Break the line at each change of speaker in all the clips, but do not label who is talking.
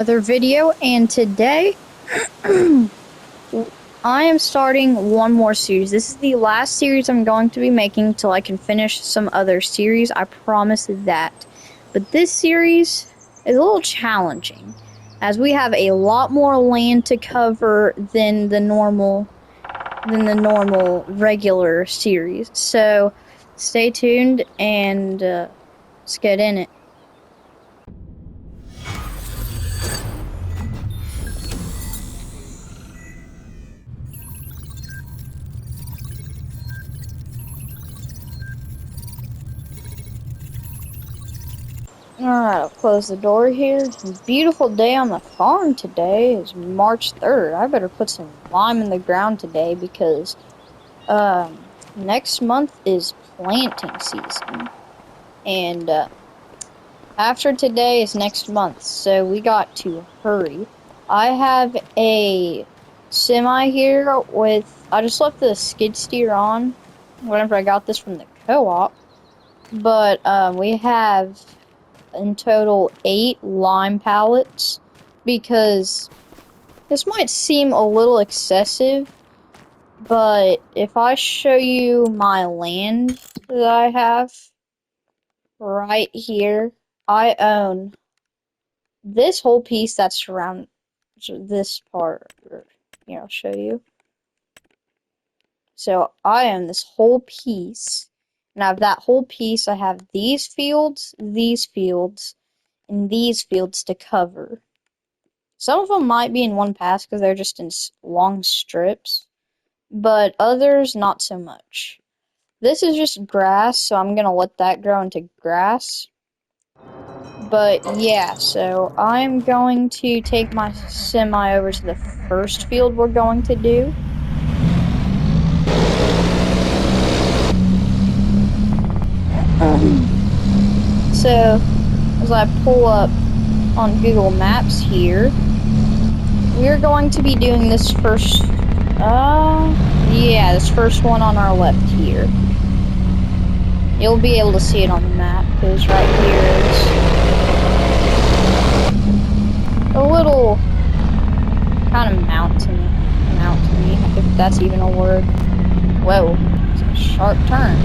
Another video, and today I am starting one more series. This is the last series I'm going to be making till I can finish some other series. I promise that. But this series is a little challenging, as we have a lot more land to cover than the normal regular series. So stay tuned and let's get in it. Alright, I'll close the door here. Beautiful day on the farm today. It's March 3rd. I better put some lime in the ground today because next month is planting season. And after today is next month, so we got to hurry. I have a semi here with, I just left the skid steer on whenever I got this from the co-op. But we have in total 8 lime pallets, because this might seem a little excessive, but if I show you my land that I have right here, I own this whole piece that surrounds this part. Here, I'll show you. So I own this whole piece, and out of that whole piece I have these fields, and these fields to cover. Some of them might be in one pass because they're just in long strips, but others not so much. This is just grass, so I'm gonna let that grow into grass. But yeah, so I'm going to take my semi over to the first field we're going to do. So, as I pull up on Google Maps here, we're going to be doing this first, this first one on our left here. You'll be able to see it on the map, because right here is a little kind of mountainy, if that's even a word. Whoa, it's a sharp turn.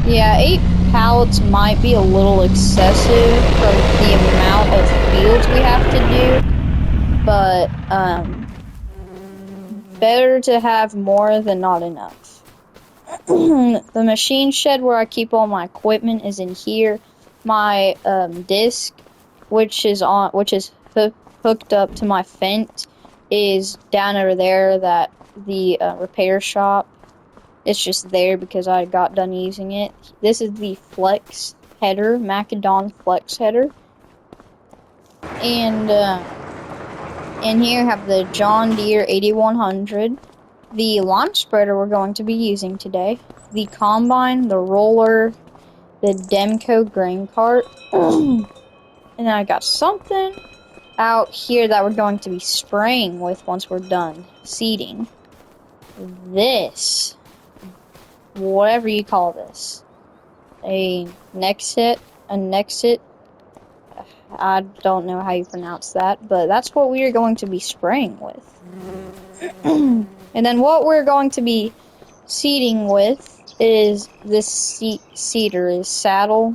Yeah, 8 pallets might be a little excessive for the amount of fields we have to do, but better to have more than not enough. The machine shed where I keep all my equipment is in here. My disc, which is hooked up to my Fent, is down over there. That the repair shop. It's just there because I got done using it. This is the flex header, Macadon flex header. And in here I have the John Deere 8100, the lawn spreader we're going to be using today, the combine, the roller, the Demco grain cart, and then I got something out here that we're going to be spraying with once we're done seeding. This, whatever you call this, a Nexit, I don't know how you pronounce that, but that's what we are going to be spraying with. And then what we're going to be seeding with is this seeder, is saddle.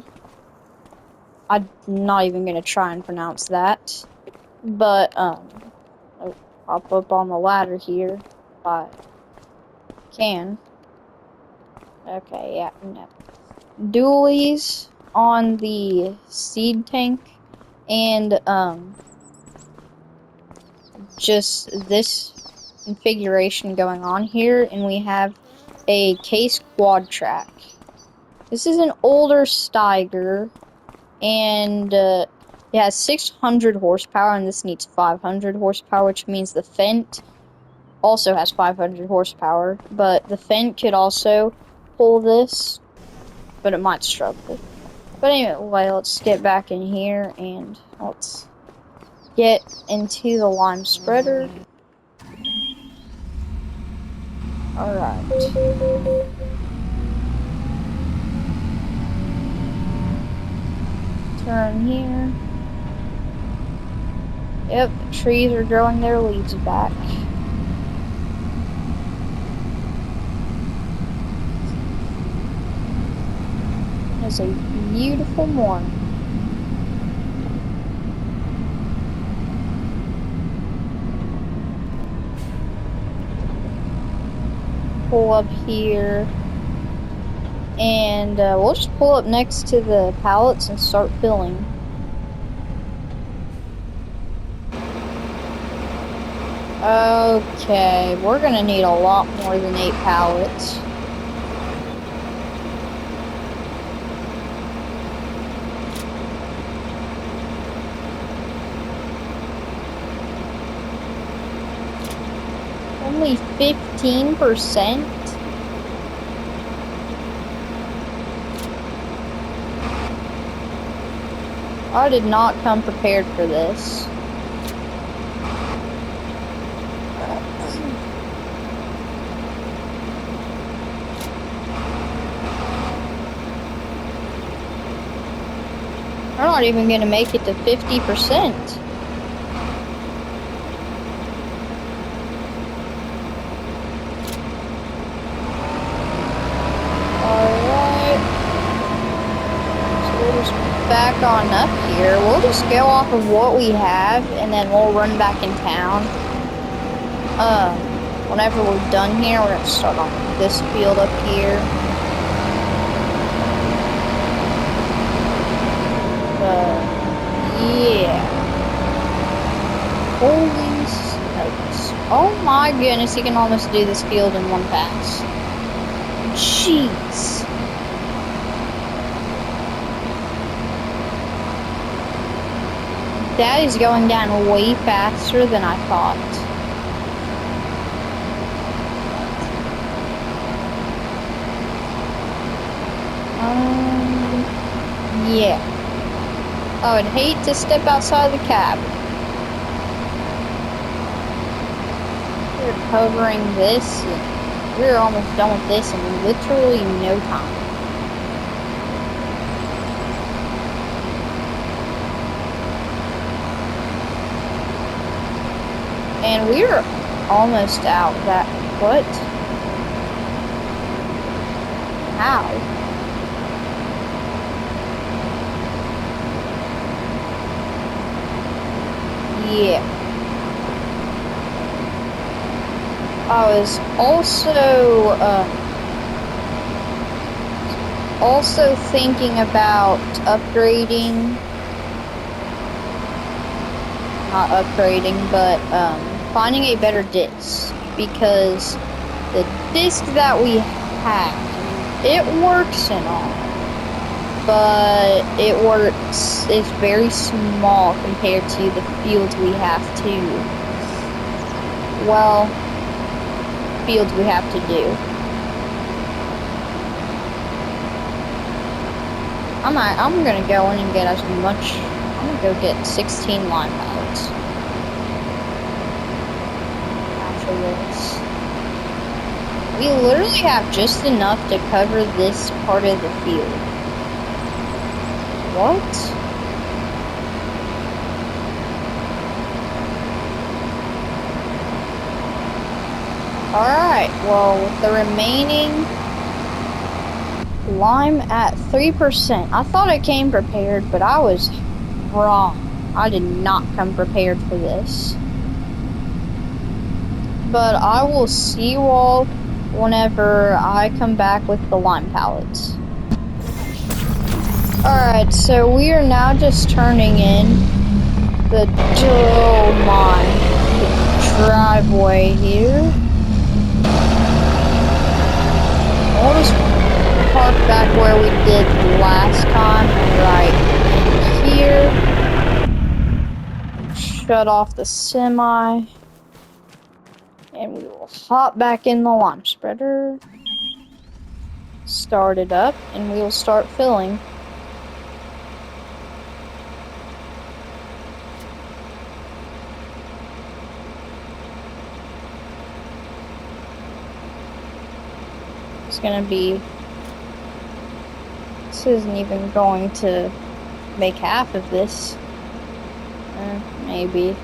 I'm not even going to try and pronounce that, but I'll pop up on the ladder here if I can. Okay, yeah, no. Dualies on the seed tank, and just this configuration going on here, and we have a case quad track. This is an older Steiger, and it has 600 horsepower, and this needs 500 horsepower, which means the Fent also has 500 horsepower, but the Fent could also pull this, but it might struggle. But anyway, let's get back in here and let's get into the lime spreader. Alright. Turn here. Yep, the trees are growing their leaves back. It's a beautiful morning. Pull up here. And we'll just pull up next to the pallets and start filling. Okay, we're gonna need a lot more than 8 pallets. Only 15%? I did not come prepared for this. We're not even gonna make it to 50%. Back on up here. We'll just go off of what we have and then we'll run back in town. Whenever we're done here, we're gonna start on this field up here. Yeah. Holy smokes. Oh my goodness, you can almost do this field in one pass. Jeez. That is going down way faster than I thought. Yeah. I would hate to step outside the cab. We're covering this. We're almost done with this in literally no time. And we're almost out. That what? How? Yeah. I was also thinking about upgrading. Not upgrading, but finding a better disc, because the disc that we have, it works and all, but it's very small compared to the fields we have to do. I'm gonna go in and get as much. I'm gonna go get 16 lime pallets. After this, we literally have just enough to cover this part of the field. What? Alright, well, with the remaining lime at 3%. I thought I came prepared, but I was wrong. I did not come prepared for this. But I will see you all whenever I come back with the lime pallets. Alright, so we are now just turning in the driveway here. We'll just park back where we did last time, right here. Shut off the semi. And we will hop back in the lime spreader. Start it up, and we will start filling. It's gonna be... This isn't even going to make half of this. Maybe.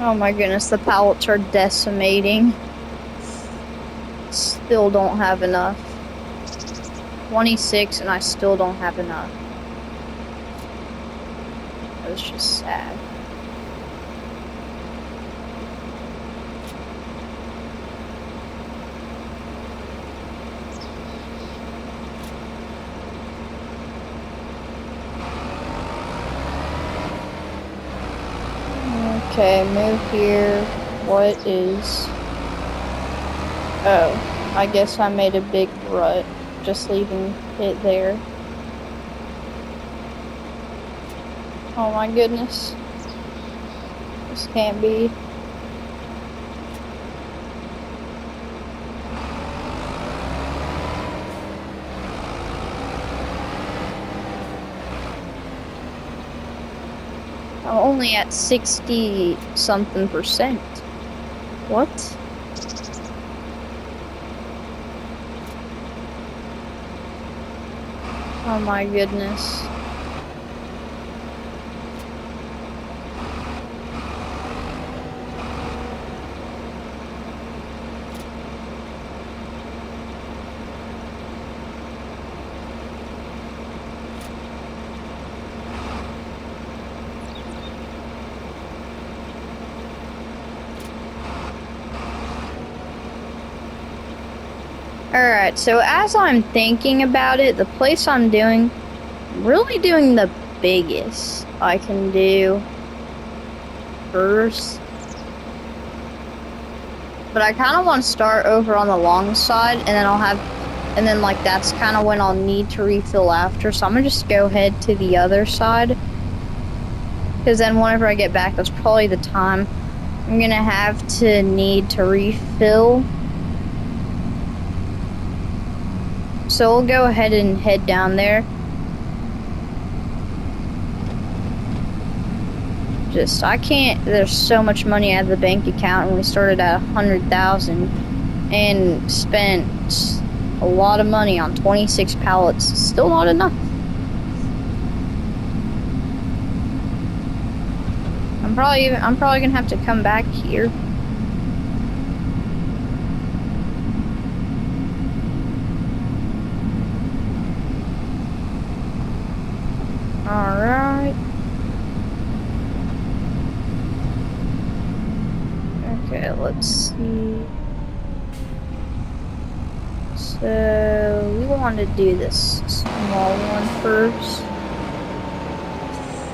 Oh my goodness, the pallets are decimating. Still don't have enough. 26 and I still don't have enough. That's just sad. Okay, move here. What is... Oh, I guess I made a big rut just leaving it there. Oh my goodness. This can't be. I'm only at 60-something%. What? Oh my goodness. Alright, so as I'm thinking about it, the place I'm doing, really doing the biggest I can do first. But I kind of want to start over on the long side, and then like that's kind of when I'll need to refill after. So I'm gonna just go ahead to the other side, because then whenever I get back, that's probably the time I'm gonna have to need to refill. So we'll go ahead and head down there. I can't, there's so much money out of the bank account, and we started at 100,000 and spent a lot of money on 26 pallets. Still not enough. I'm probably gonna have to come back here. Alright. Okay, let's see. So, we want to do this small one first. I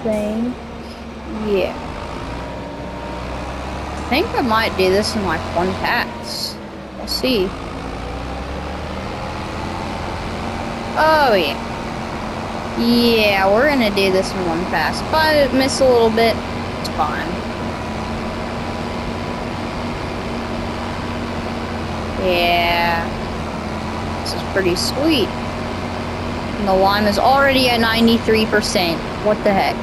think. Yeah. I think I might do this in like one pass. We'll see. Oh, yeah. Yeah, we're gonna do this in one pass. If I miss a little bit, it's fine. Yeah. This is pretty sweet. And the lime is already at 93%. What the heck?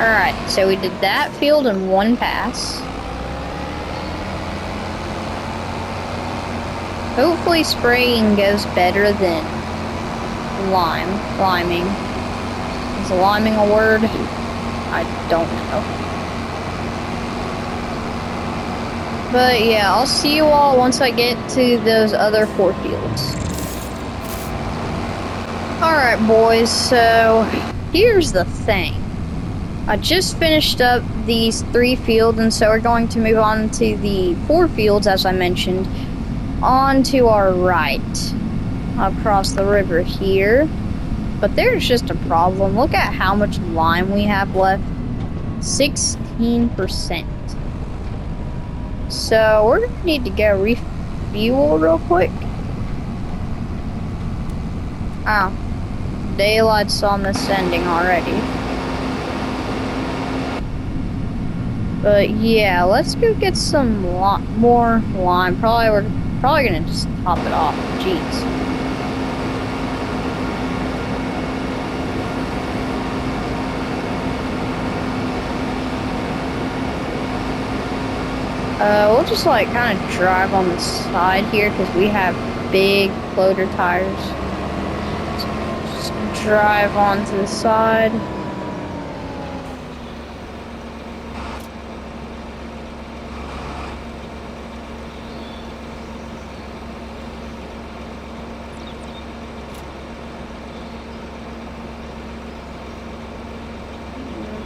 Alright, so we did that field in one pass. Hopefully spraying goes better than liming. Is liming a word? I don't know. But yeah, I'll see you all once I get to those other 4 fields. Alright boys, so here's the thing. I just finished up these 3 fields, and so we're going to move on to the 4 fields, as I mentioned, on to our right, across the river here. But there's just a problem. Look at how much lime we have left. 16%. So we're gonna need to go refuel real quick. Oh, daylight's almost ending already. But yeah, let's go get some more lime. We're probably gonna just top it off. Jeez. We'll just like kind of drive on the side here because we have big floater tires. So just drive onto the side.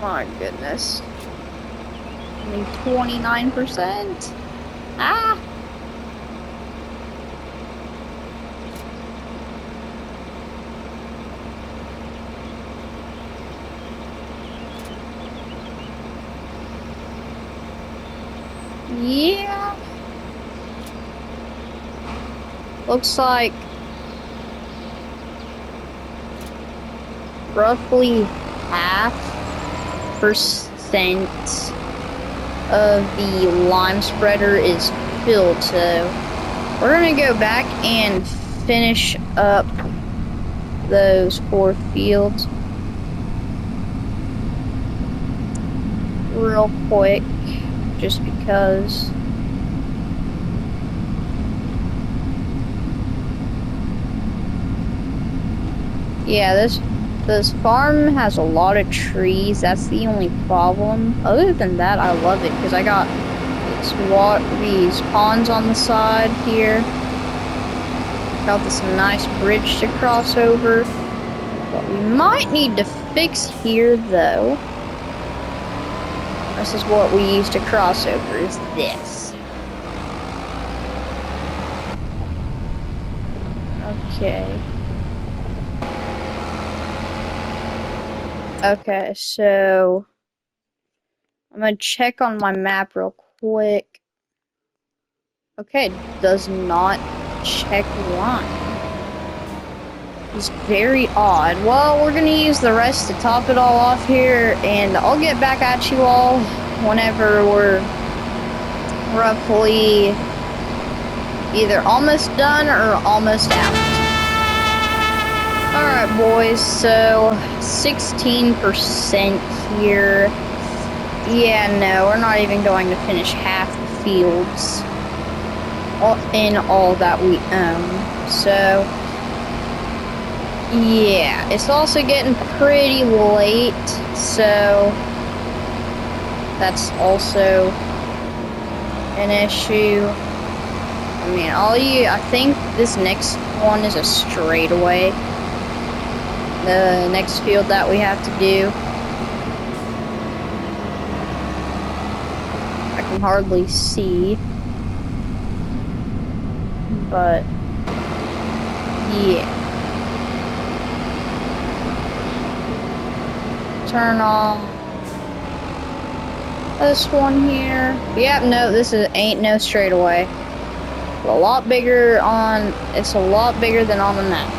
My goodness. Only 29%. Ah! Yeah. Looks like roughly half percent of the lime spreader is filled, so we're gonna go back and finish up those 4 fields real quick, just because. Yeah, this farm has a lot of trees. That's the only problem. Other than that, I love it because I got these ponds on the side here. Got this nice bridge to cross over. What we might need to fix here, though, this is what we use to cross over, is this. Okay. Okay, so I'm gonna check on my map real quick. Okay, it does not check line. It's very odd. Well, we're gonna use the rest to top it all off here, and I'll get back at you all whenever we're roughly either almost done or almost out. Alright, boys, so 16% here. Yeah, no, we're not even going to finish half the fields in all that we own. So, yeah, it's also getting pretty late, so that's also an issue. I mean, I think this next one is a straightaway. The next field that we have to do. I can hardly see. But yeah. Turn on this one here. Yep, no, ain't no straightaway. It's a lot bigger than on the map.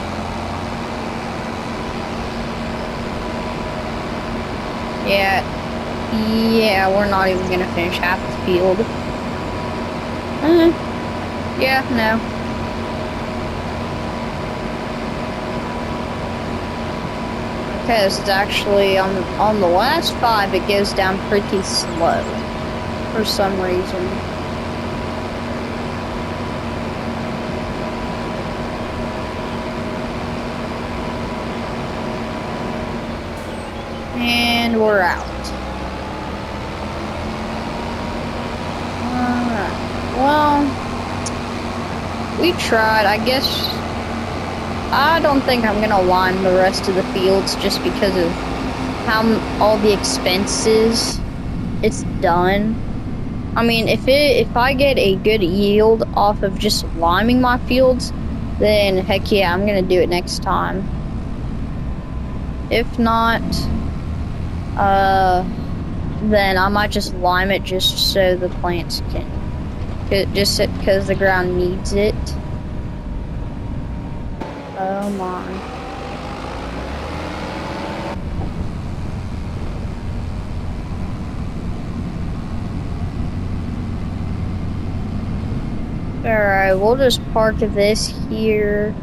Yeah, we're not even gonna finish half the field. Yeah, no. Because it's actually on the last 5, it goes down pretty slow for some reason. And we're out. Alright. Well, we tried. I guess I don't think I'm gonna lime the rest of the fields just because of how all the expenses it's done. I mean, if I get a good yield off of just liming my fields, then heck yeah, I'm gonna do it next time. If not, then I might just lime it just so the plants can, just because the ground needs it. Oh my. Alright, we'll just park this here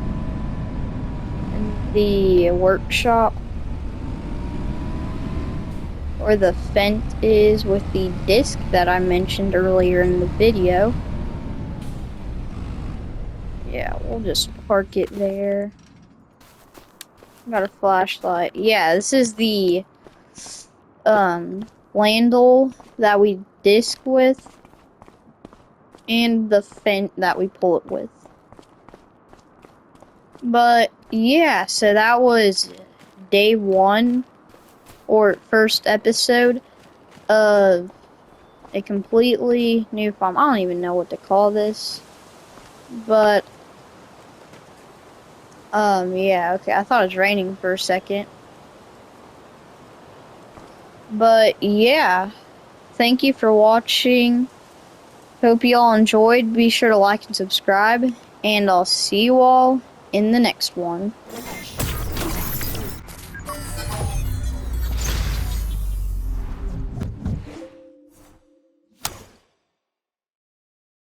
in the workshop. or the fence is with the disc that I mentioned earlier in the video. Yeah, we'll just park it there. Got a flashlight. Yeah, this is the landle that we disc with and the fence that we pull it with. But yeah, so that was day 1 or first episode of a completely new farm. I don't even know what to call this. But yeah, okay. I thought it was raining for a second. But yeah, thank you for watching. Hope you all enjoyed. Be sure to like and subscribe, and I'll see you all in the next one.